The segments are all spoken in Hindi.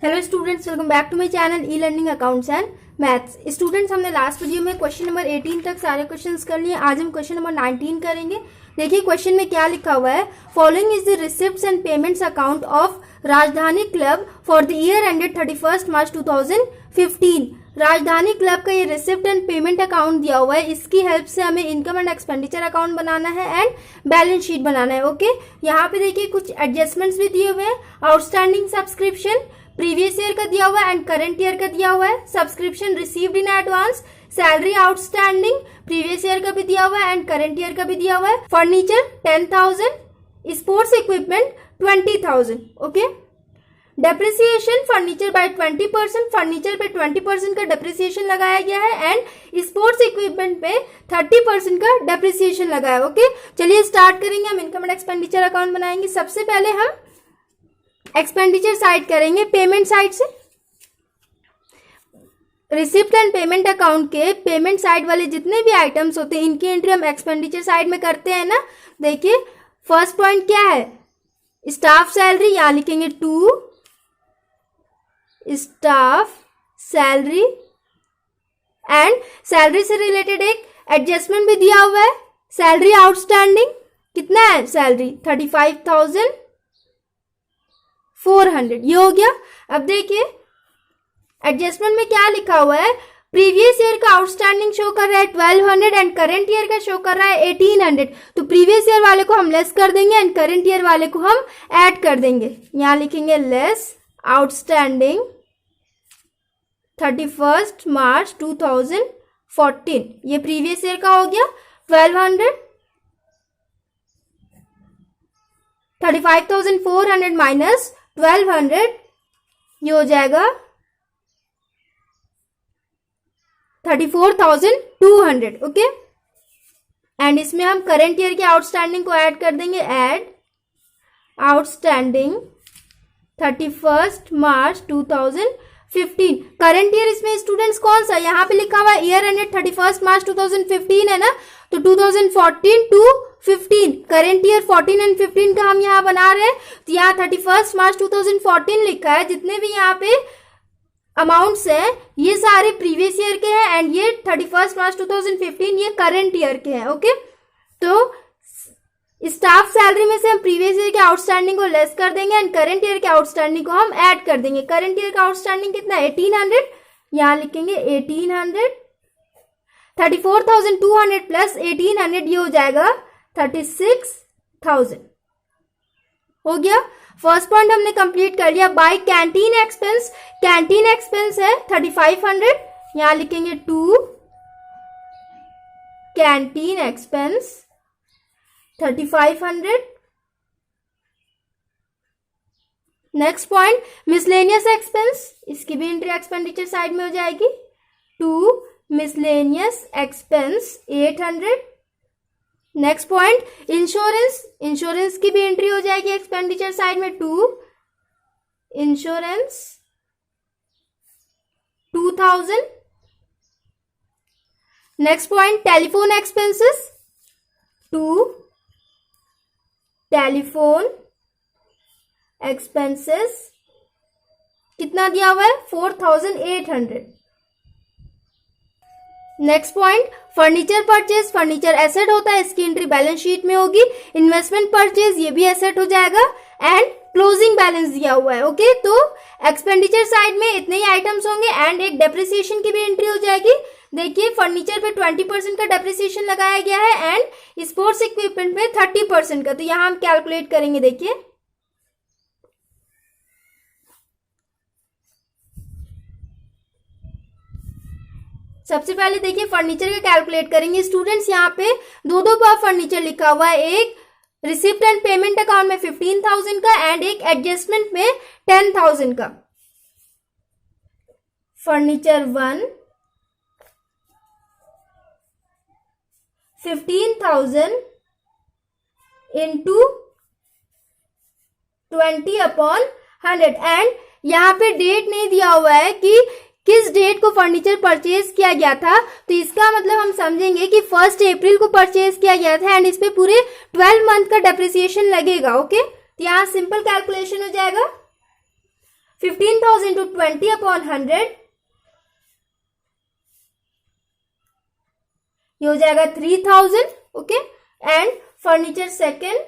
Hello students, welcome back to my channel e learning accounts and maths. Students, हमने लास्ट वीडियो में क्वेश्चन नंबर 18 तक सारे क्वेश्चंस कर लिए। आज हम क्वेश्चन नंबर 19 करेंगे। देखिए क्वेश्चन में क्या लिखा हुआ है। Following is the receipts and payments account of Rajdhani club for the year ended 31 March 2015। Rajdhani club का ये रिसिप्ट एंड पेमेंट अकाउंट दिया हुआ है। इसकी हेल्प से हमें इनकम एंड एक्सपेंडिचर अकाउंट बनाना है एंड बैलेंस शीट बनाना है। ओके, यहाँ पे देखिए कुछ एडजस्टमेंट्स भी दिए हुए हैं। आउटस्टैंडिंग सब्सक्रिप्शन प्रीवियस ईयर का दिया हुआ है एंड करंट ईयर का दिया हुआ है। Subscription received in advance, salary outstanding previous year का भी दिया हुआ है एंड करंट ईयर का भी दिया हुआ है। Furniture 10,000, sports equipment 20,000। Okay, depreciation furniture bye 20%, furniture पे 20% का डेप्रिसिएशन लगाया गया है एंड स्पोर्ट्स इक्विपमेंट पे 30% का डेप्रिसिएशन लगाया है। ओके, चलिए स्टार्ट करेंगे। हम इनकम एंड एक्सपेंडिचर अकाउंट बनाएंगे। सबसे पहले हम एक्सपेंडिचर साइड करेंगे पेमेंट साइड से। रिसिप्ट एंड पेमेंट अकाउंट के पेमेंट साइड वाले जितने भी आइटम्स होते हैं इनकी एंट्री हम एक्सपेंडिचर साइड में करते हैं ना। देखिए फर्स्ट पॉइंट क्या है, स्टाफ सैलरी, यहां लिखेंगे 2 स्टाफ सैलरी एंड सैलरी से रिलेटेड एक एडजस्टमेंट भी दिया हुआ है। सैलरी आउटस्टैंडिंग कितना है, सैलरी 35,400, ये हो गया। अब देखिए एडजस्टमेंट में क्या लिखा हुआ है। प्रीवियस ईयर का आउटस्टैंडिंग शो कर रहा है 1200 एंड करंट ईयर का शो कर रहा है 1800। तो प्रीवियस ईयर वाले को हम लेस कर देंगे एंड करंट ईयर वाले को हम ऐड कर देंगे। यहां लिखेंगे लेस आउटस्टैंडिंग 31 मार्च 2014। ये प्रीवियस ईयर का हो गया 1200, 35,400 माइनस 1200, ये हो जाएगा 34,200। ओके, एंड इसमें हम करंट ईयर के आउटस्टैंडिंग को ऐड कर देंगे। Add outstanding 31 March 2015। Current year इसमें स्टूडेंट्स कौन सा, यहाँ पे लिखा हुआ ईयर एंडेड 31 मार्च 2015 है ना, तो 2014 टू 15, करंट ईयर 14 एंड 15 का हम यहाँ बना रहे हैं। तो यहाँ 31 मार्च 2014 लिखा है। जितने भी यहाँ पे अमाउंट्स हैं ये सारे प्रीवियस ईयर के हैं एंड ये 31 मार्च 2015 ये करंट ईयर के हैं। ओके, तो स्टाफ सैलरी में से हम प्रीवियस ईयर के आउटस्टैंडिंग को लेस कर देंगे एंड करंट ईयर के आउटस्टैंडिंग को हम ऐड कर देंगे। करंट ईयर का आउटस्टैंडिंग कितना है 1800, यहां लिखेंगे 1800, 34,200 प्लस 1800, ये हो जाएगा 36,000। हो गया, फर्स्ट पॉइंट हमने कंप्लीट कर लिया। By canteen expense, canteen expense है 3500, यहां लिखेंगे 2 canteen expense 3500। Next point miscellaneous expense, इसकी भी एंट्री एक्सपेंडिचर साइड में हो जाएगी। 2 miscellaneous expense 800। Next point insurance, insurance की भी एंट्री हो जाएगी एक्सपेंडिचर साइड में। 2 insurance 2000। Next point telephone expenses, 2 telephone expenses कितना दिया हुआ है 4,800। Next point furniture purchase, furniture asset होता है, इसकी एंट्री बैलेंस शीट में होगी। इन्वेस्टमेंट परचेज ये भी एसेट हो जाएगा एंड क्लोजिंग बैलेंस दिया हुआ है। ओके, तो एक्सपेंडिचर साइड में इतने ही आइटम्स होंगे एंड एक डेप्रिसिएशन की भी एंट्री हो जाएगी। देखिए फर्नीचर पे 20% का डेप्रिसिएशन लगाया गया है एंड स्पोर्ट्स इक्विपमेंट पे 30% का। तो यहां हम कैलकुलेट करेंगे। देखिए सबसे पहले देखिए फर्नीचर का कैलकुलेट करेंगे। स्टूडेंट्स यहाँ पे दो बार फर्नीचर लिखा हुआ है, एक रिसिप्ट एंड पेमेंट अकाउंट में 15,000 का एंड एक एडजस्टमेंट में 10,000 का। फर्नीचर 1 15,000 इंटू 20/100 एंड यहाँ पे डेट नहीं दिया हुआ है कि किस डेट को फर्नीचर परचेज किया गया था। तो इसका मतलब हम समझेंगे कि 1 अप्रैल को परचेज किया गया था एंड इस पे पूरे 12 मंथ का डेप्रिसिएशन लगेगा। ओके, तो यहाँ सिंपल कैलकुलेशन हो जाएगा 15,000 to 20 upon 100, ये हो जाएगा 3,000. ओके. एंड फर्नीचर सेकेंड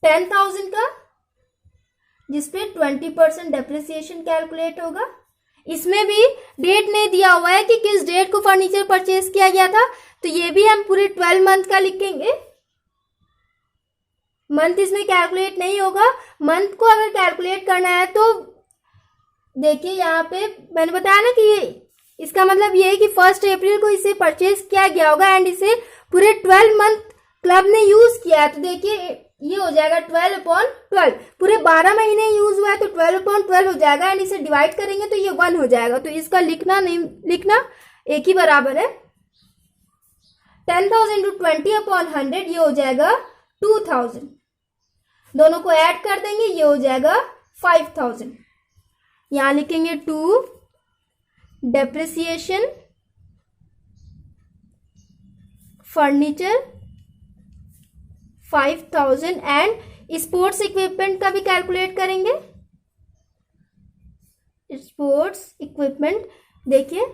10,000 का, जिसपे 20% डेप्रिसिएशन कैलकुलेट होगा. इसमें भी डेट नहीं दिया हुआ है कि किस डेट को फर्नीचर परचेज किया गया था, तो ये भी हम पूरे 12 मंथ का लिखेंगे. मंथ इसमें कैलकुलेट नहीं होगा. मंथ को अगर कैलकुलेट करना है तो देखिए यहाँ पे मैंने बताया ना कि ये इसका मतलब ये है कि 1 अप्रैल को इसे परचेज किया गया होगा एंड इसे पूरे 12 मंथ क्लब ने यूज किया है. तो देखिए ये हो जाएगा 12 upon 12. पूरे 12 महीने यूज हुआ है तो 12 upon 12 हो जाएगा एंड इसे डिवाइड करेंगे तो ये 1 हो जाएगा. तो इसका लिखना नहीं लिखना एक ही बराबर है. 10,000 to 20 upon 100, ये हो जाएगा 2,000. दोनों को ऐड कर देंगे, ये हो जाएगा 5,000. यहां लिखेंगे 2 depreciation furniture 5,000 and sports equipment का भी कैलकुलेट करेंगे. स्पोर्ट्स इक्विपमेंट देखिए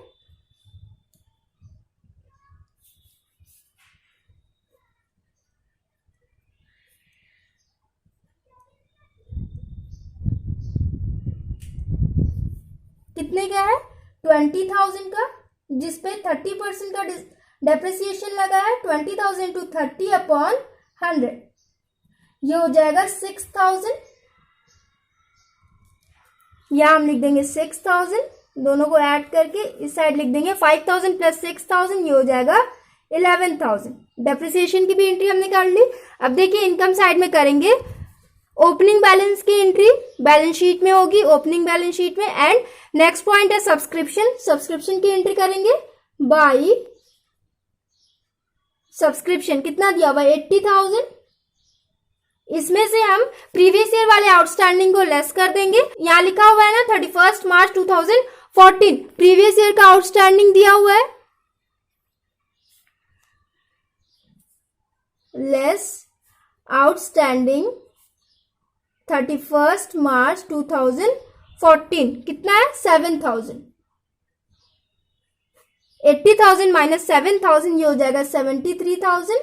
कितने का है, 20,000 का, जिसपे 30% का डेप्रिसिएशन लगा है. 20,000 to 30 upon 100, ये हो जाएगा 6,000. यहां हम लिख देंगे 6,000. दोनों को ऐड करके इस साइड लिख देंगे 5,000 प्लस 6,000, ये हो जाएगा 11,000. डेप्रिसिएशन की भी एंट्री हमने कर ली. अब देखिए इनकम साइड में करेंगे. ओपनिंग बैलेंस की एंट्री बैलेंस शीट में होगी, ओपनिंग बैलेंस शीट में. एंड नेक्स्ट पॉइंट है सब्सक्रिप्शन. सब्सक्रिप्शन की एंट्री करेंगे बाय सब्सक्रिप्शन. कितना दिया हुआ है, 80,000. इसमें से हम प्रीवियस ईयर वाले आउटस्टैंडिंग को लेस कर देंगे. यहां लिखा हुआ है ना 31 मार्च 2014, प्रीवियस ईयर का आउटस्टैंडिंग दिया हुआ है. लेस आउटस्टैंडिंग 31 मार्च 2014 कितना है, 7,000. 80,000 माइनस 7,000, ये हो जाएगा 73,000.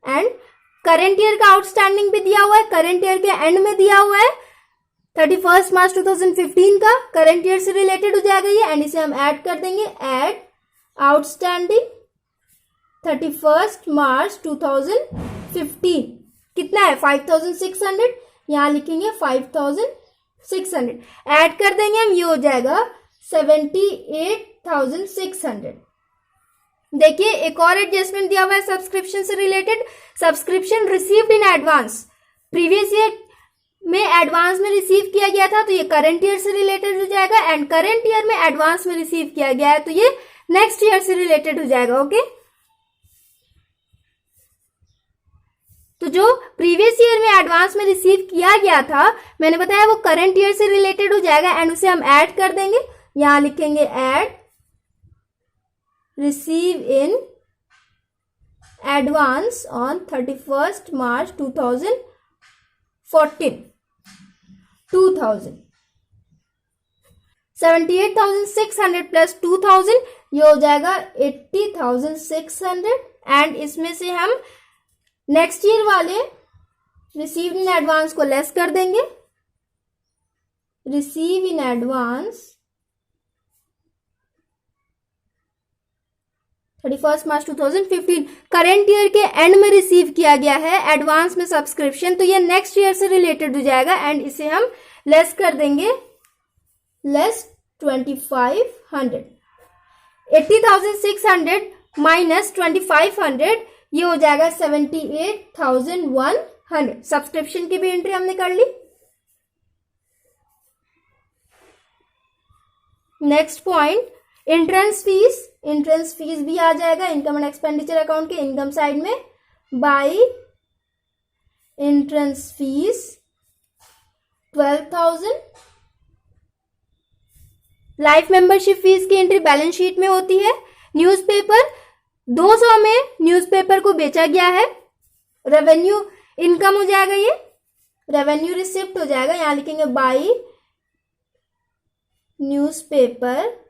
एंड करंट ईयर का आउटस्टैंडिंग भी दिया हुआ है, करंट ईयर के एंड में दिया हुआ है 31 मार्च 2015 का, करंट ईयर से रिलेटेड हो जाएगा ये. एंड इसे हम ऐड कर देंगे. ऐड आउटस्टैंडिंग 31 मार्च 2015 कितना है, 5,600. यहां लिखेंगे 5,600. ऐड कर देंगे हम, ये हो जाएगा 78,600. देखिए एक और एडजस्टमेंट दिया हुआ है सब्सक्रिप्शन से related. Subscription received in advance, previous year में एडवांस में रिसीव किया गया था तो ये करंट ईयर से रिलेटेड हो जाएगा. एंड करंट ईयर में एडवांस में रिसीव किया गया है तो ये नेक्स्ट ईयर से रिलेटेड हो जाएगा. ओके. तो जो प्रीवियस ईयर में एडवांस में रिसीव किया गया था मैंने बताया वो करंट ईयर से रिलेटेड हो जाएगा. एंड उसे हम ऐड कर देंगे. यहां लिखेंगे add receive in advance on 31 March 2014 2,000. 78,600 plus 2,000, ये हो जाएगा 80,600. एंड इसमें से हम नेक्स्ट ईयर वाले रिसीव इन एडवांस को लेस कर देंगे. Receive in advance 31 March 2015 current year के एंड में रिसीव किया गया है एडवांस में सब्सक्रिप्शन, तो ये नेक्स्ट ईयर से रिलेटेड हो जाएगा. एंड इसे हम लेस कर देंगे, लेस 2,500. 80,600 माइनस 2,500, ये हो जाएगा 78,100. सब्सक्रिप्शन की भी एंट्री हमने कर ली. Next point entrance fees. Entrance fees भी आ जाएगा इनकम एंड एक्सपेंडिचर अकाउंट के इनकम साइड में. By entrance fees 12,000. Life membership fees की एंट्री बैलेंस शीट में होती है. न्यूज़पेपर 200 में न्यूज़पेपर को बेचा गया है, रेवेन्यू इनकम हो जाएगा ये. रेवेन्यू रिसिप्ट हो जाएगा, यहाँ लिखेंगे by newspaper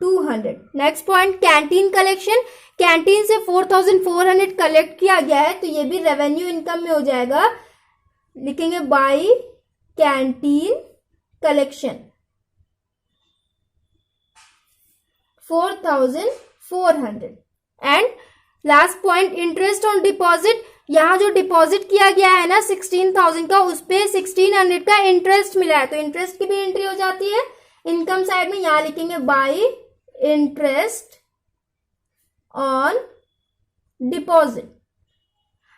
200। Next point canteen collection, canteen से 4400 कलेक्ट किया गया है तो ये भी रेवेन्यू इनकम में हो जाएगा, लिखेंगे by canteen collection 4400। And last point interest on deposit, यहाँ जो डिपॉजिट किया गया है ना 16,000 का, उस पे 1600 का इंटरेस्ट मिला है तो इंटरेस्ट की भी एंट्री हो जाती है इनकम साइड में, यहाँ लिखेंगे by interest on deposit,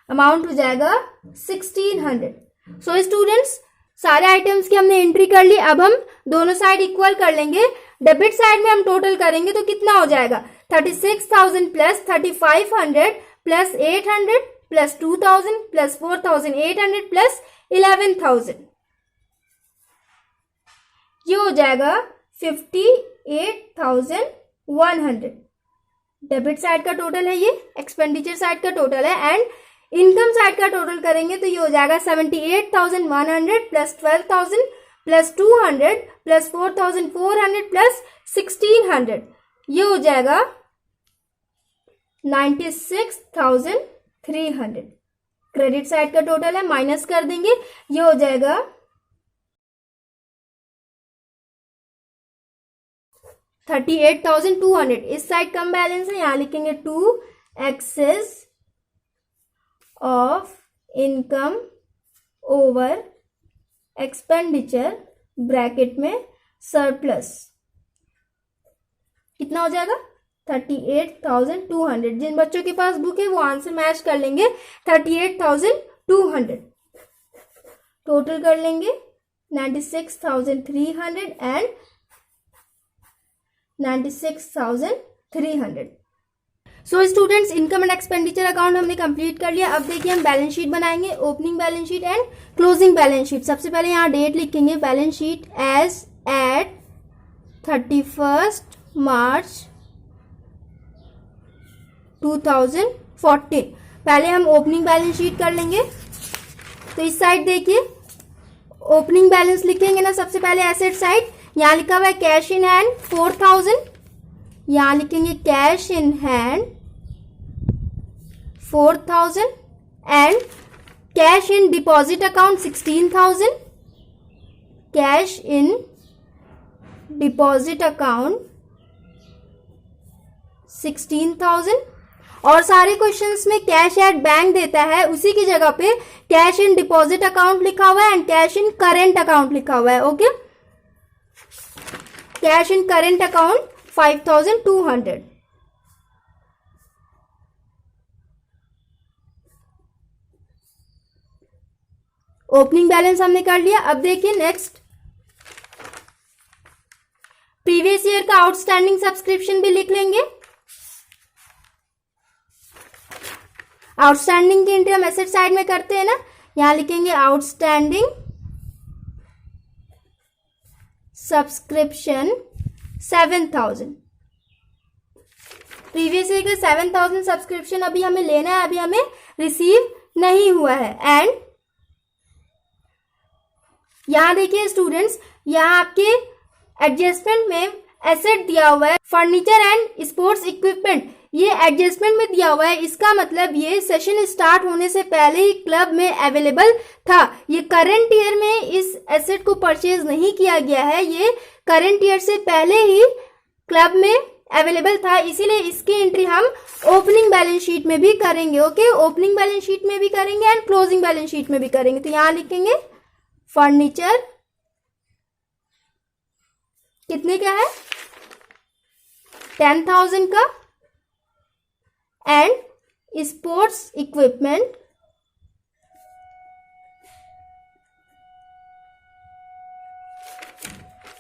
amount हो जाएगा 1600। सो स्टूडेंट्स सारे आइटम्स की हमने एंट्री कर ली, अब हम दोनों साइड इक्वल कर लेंगे। डेबिट साइड में हम टोटल करेंगे तो कितना हो जाएगा 36,000 plus 3,500 plus 800 plus 2,000 plus 4,800 plus 11,000, ये हो जाएगा 58,100। डेबिट साइड का टोटल है, ये एक्सपेंडिचर साइड का टोटल है। एंड इनकम साइड का टोटल करेंगे तो ये हो जाएगा 78,100 प्लस 12,000 प्लस 200 प्लस 4,400 प्लस 1,600, ये हो जाएगा 96,300। क्रेडिट साइड का टोटल है, माइनस कर देंगे, ये हो जाएगा 38,200। इस साइड कम बैलेंस है, यहां लिखेंगे to excess of income over expenditure bracket में सरप्लस, कितना हो जाएगा 38,200। जिन बच्चों के पास बुक है वो आंसर मैच कर लेंगे, 38,200 टोटल कर लेंगे 96,300 and 96,300। So students income and expenditure account हमने कंप्लीट कर लिया। अब देखिए हम बैलेंस शीट बनाएंगे, opening balance sheet and closing balance sheet. सबसे पहले यहाँ डेट लिखेंगे, बैलेंस शीट एज एट 31 मार्च 2014। पहले हम ओपनिंग बैलेंस शीट कर लेंगे। तो इस साइड देखिए ओपनिंग बैलेंस लिखेंगे ना, सबसे पहले एसेट साइड, यहाँ लिखा हुआ है कैश इन हैंड 4,000, यहाँ लिखेंगे cash in hand 4,000 and cash in deposit account 16,000, cash in deposit account 16,000। और सारे क्वेश्चंस में कैश एट बैंक देता है, उसी की जगह पे कैश इन डिपॉजिट अकाउंट लिखा हुआ है and cash in current account लिखा हुआ है। Okay, cash in current account 5,200। Opening balance हमने कर लिया। अब देखिए नेक्स्ट, प्रीवियस ईयर का आउटस्टैंडिंग सब्सक्रिप्शन भी लिख लेंगे। आउटस्टैंडिंग की एंट्री हम एसेट साइड में करते हैं ना, यहां लिखेंगे आउटस्टैंडिंग सब्सक्रिप्शन 7,000। प्रीवियस ईयर का 7,000 सब्सक्रिप्शन अभी हमें लेना है, अभी हमें रिसीव नहीं हुआ है। एंड यहां देखिए स्टूडेंट्स, यहां आपके एडजस्टमेंट में एसेट दिया हुआ है फर्नीचर एंड स्पोर्ट्स इक्विपमेंट, ये एडजस्टमेंट में दिया हुआ है। इसका मतलब ये सेशन स्टार्ट होने से पहले ही क्लब में अवेलेबल था। ये करंट ईयर में इस एसेट को परचेज नहीं किया गया है, ये करंट ईयर से पहले ही क्लब में अवेलेबल था, इसीलिए इसकी एंट्री हम ओपनिंग बैलेंस शीट में भी करेंगे। ओके, ओपनिंग बैलेंस शीट में भी करेंगे एंड क्लोजिंग बैलेंस शीट में भी करेंगे। तो यहां लिखेंगे फर्नीचर कितने का है 10,000 का एंड स्पोर्ट्स इक्विपमेंट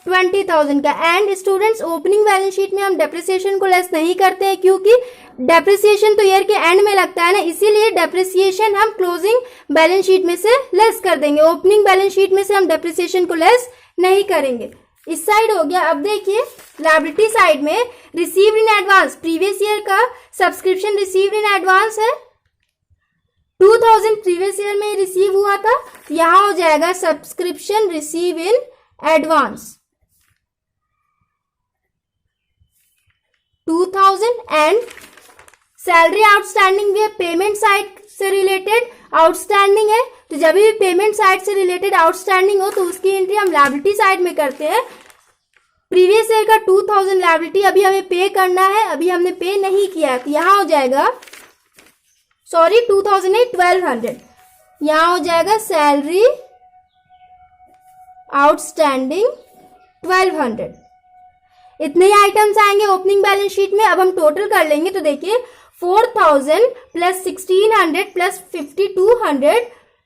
20,000 का। And students opening balance sheet में हम डेप्रिसिएशन को लेस नहीं करते हैं, क्योंकि डेप्रिसिएशन तो ईयर के एंड में लगता है ना, इसीलिए डेप्रिसिएशन हम क्लोजिंग बैलेंस शीट में से लेस कर देंगे। ओपनिंग बैलेंस शीट में से हम डेप्रिसिएशन को लेस नहीं करेंगे। इस साइड हो गया। अब देखिए लायबिलिटी साइड में received in advance, previous year का सब्सक्रिप्शन रिसीव्ड इन एडवांस है 2000 प्रीवियस ईयर में रिसीव हुआ था, यहां हो जाएगा subscription receive in advance 2000 and salary outstanding भी पेमेंट साइड से रिलेटेड आउटस्टैंडिंग है, तो जब भी पेमेंट साइड से रिलेटेड आउटस्टैंडिंग हो तो उसकी एंट्री हम लायबिलिटी साइड में करते हैं। प्रीवियस ईयर का 2000 लायबिलिटी अभी हमें पे करना है, अभी हमने पे नहीं किया, तो यहां हो जाएगा 1200, यहां हो जाएगा सैलरी आउटस्टैंडिंग 1200। इतने ही आइटम्स आएंगे ओपनिंग बैलेंस शीट में। अब हम टोटल कर लेंगे तो देखिए 4000 plus 1600 plus 5200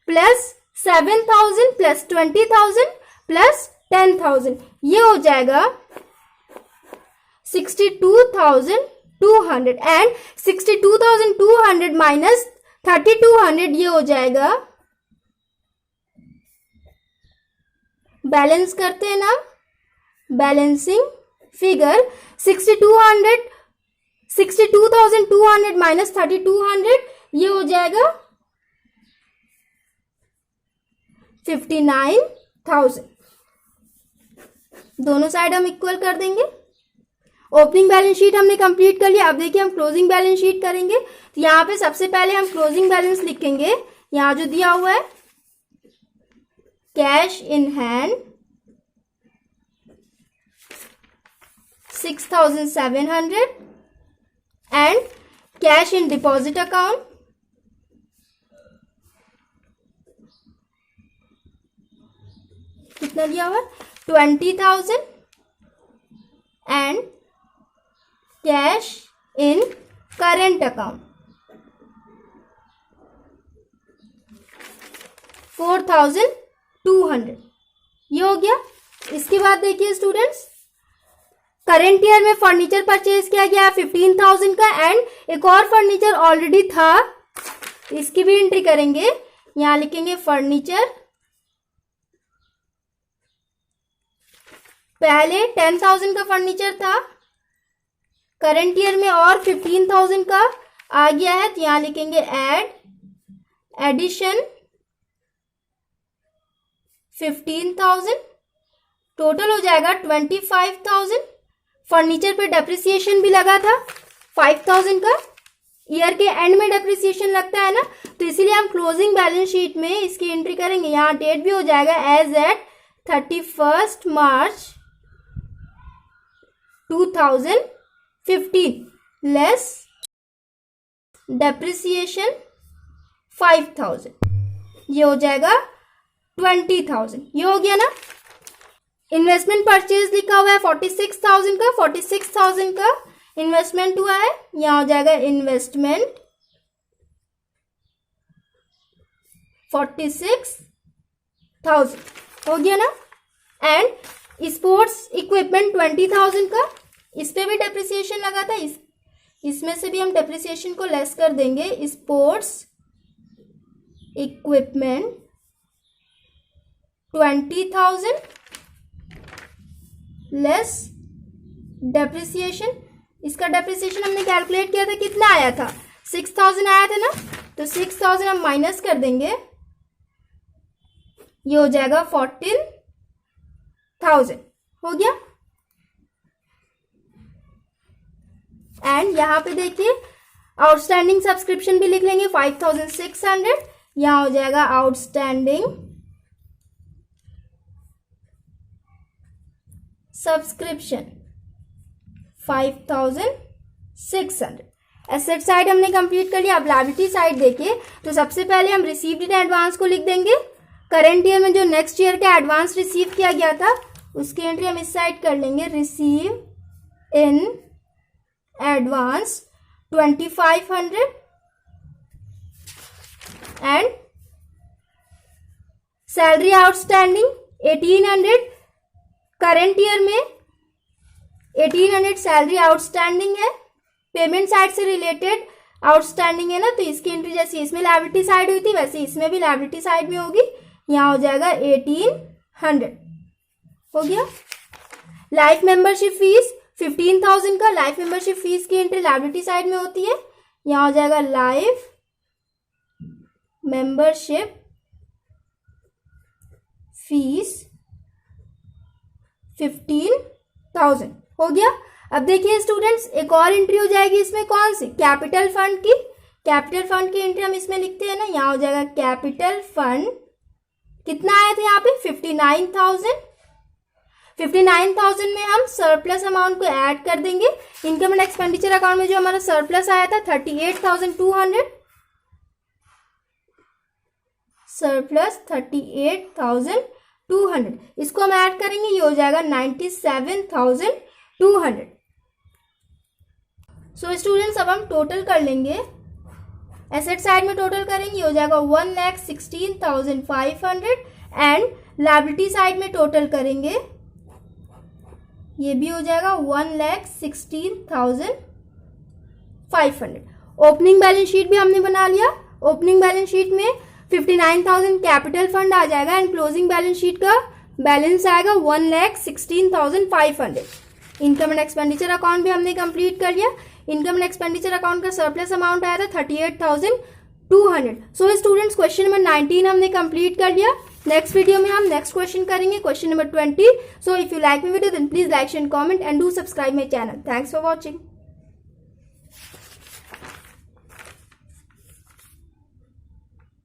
plus 7000 plus 20000 plus 10000, ये हो जाएगा 62,200 एंड 62,200 माइनस 3200 ये हो जाएगा, बैलेंस करते हैं ना, बैलेंसिंग फिगर 62,200 माइनस 3200 ये हो जाएगा 59,000। दोनों साइड हम इक्वल कर देंगे। ओपनिंग बैलेंस शीट हमने कंप्लीट कर लिया। अब देखिए हम क्लोजिंग बैलेंस शीट करेंगे, तो यहाँ पे सबसे पहले हम क्लोजिंग बैलेंस लिखेंगे। यहाँ जो दिया हुआ है cash in hand 6,700 and cash in deposit account कितना दिया हुआ 20,000 and cash in current account 4,200, ये हो गया। इसके बाद देखिए स्टूडेंट्स, करेंट ईयर में फर्नीचर परचेज किया गया 15,000 का एंड एक और फर्नीचर ऑलरेडी था, इसकी भी एंट्री करेंगे। यहां लिखेंगे फर्नीचर, पहले 10,000 का फर्नीचर था, करंट ईयर में और 15,000 का आ गया है, तो यहां लिखेंगे एडिशन 15,000, टोटल हो जाएगा 25,000। फर्नीचर पे डेप्रिसिएशन भी लगा था 5,000 का, ईयर के एंड में डेप्रिसिएशन लगता है ना, तो इसीलिए हम क्लोजिंग बैलेंस शीट में इसकी एंट्री करेंगे। यहाँ डेट भी हो जाएगा as eight 31 March 2015 less depreciation 5,000, ये हो जाएगा 20,000, ये हो गया ना। इन्वेस्टमेंट परचेज लिखा हुआ है 46,000 का, 46,000 का इन्वेस्टमेंट हुआ है, यहां हो जाएगा इन्वेस्टमेंट 46,000, हो गया ना। एंड स्पोर्ट्स इक्विपमेंट 20,000 का, इस पे भी डेप्रिसिएशन लगा था, इसमें से भी हम डेप्रिसिएशन को लेस कर देंगे। स्पोर्ट्स इक्विपमेंट 20,000 लेस डेप्रिसिएशन, इसका डेप्रिसिएशन हमने कैलकुलेट किया था, कितना आया था 6,000 आया था ना, तो 6,000 हम माइनस कर देंगे, ये हो जाएगा 14,000, हो गया। एंड यहां पे देखिए आउटस्टैंडिंग सब्सक्रिप्शन भी लिख लेंगे 5,600, यहां हो जाएगा आउटस्टैंडिंग सब्सक्रिप्शन 5,600। एसेट साइड हमने कंप्लीट कर लिया। अब लायबिलिटी साइड देखिए, तो सबसे पहले हम रिसीव्ड इन एडवांस को लिख देंगे। करंट ईयर में जो नेक्स्ट ईयर का एडवांस रिसीव किया गया था उसकी एंट्री हम इस साइड कर लेंगे, receive in advance 2,500 and salary outstanding 1,800। Current year में 1,800 सैलरी आउटस्टैंडिंग है, पेमेंट साइड से रिलेटेड आउटस्टैंडिंग है ना, तो इसकी एंट्री जैसे इसमें लायबिलिटी साइड हुई थी वैसे इसमें भी लायबिलिटी साइड में होगी, यहाँ हो जाएगा 1,800, हो गया। लाइफ मेंबरशिप फीस 15,000 का, लाइफ मेंबरशिप फीस की एंट्री लायबिलिटी साइड में होती है, यहाँ हो जाएगा लाइफ मेंबरशिप फीस 15,000 हो गया। अब देखिए स्टूडेंट्स, एक और एंट्री हो जाएगी इसमें, कौन सी? कैपिटल फंड की। कैपिटल फंड की एंट्री हम इसमें लिखते हैं ना, यहाँ हो जाएगा कैपिटल फंड। कितना आया था यहाँ पे? 59,000। 59,000 में हम सरप्लस अमाउंट को ऐड कर देंगे। इनकम एंड एक्सपेंडिचर अकाउंट में जो हमारा सरप्लस आया था 38,200, सरप्लस 38,200, इसको हम ऐड करेंगे, ये हो जाएगा 97,200। सो स्टूडेंट्स, अब हम टोटल कर लेंगे। एसेट साइड में टोटल करेंगे, हो जाएगा 1,16,500 एंड लायबिलिटी साइड में टोटल करेंगे, ये भी हो जाएगा 1,16,500। ओपनिंग बैलेंस शीट भी हमने बना लिया। ओपनिंग बैलेंस शीट में 59,000 कैपिटल फंड आ जाएगा एंड क्लोजिंग बैलेंस शीट का बैलेंस आएगा 1,16,500। इनकम एंड एक्सपेंडिचर अकाउंट भी हमने कंप्लीट कर लिया। इनकम एंड एक्सपेंडिचर अकाउंट का सरप्लस अमाउंट आया था 38,200। सो स्टूडेंट्स, क्वेश्चन नंबर 19 हमने कंप्लीट कर लिया। नेक्स्ट वीडियो में हम नेक्स्ट क्वेश्चन करेंगे, question number 20। So if you like my video then please like share comment and do subscribe my channel. Thanks for watching.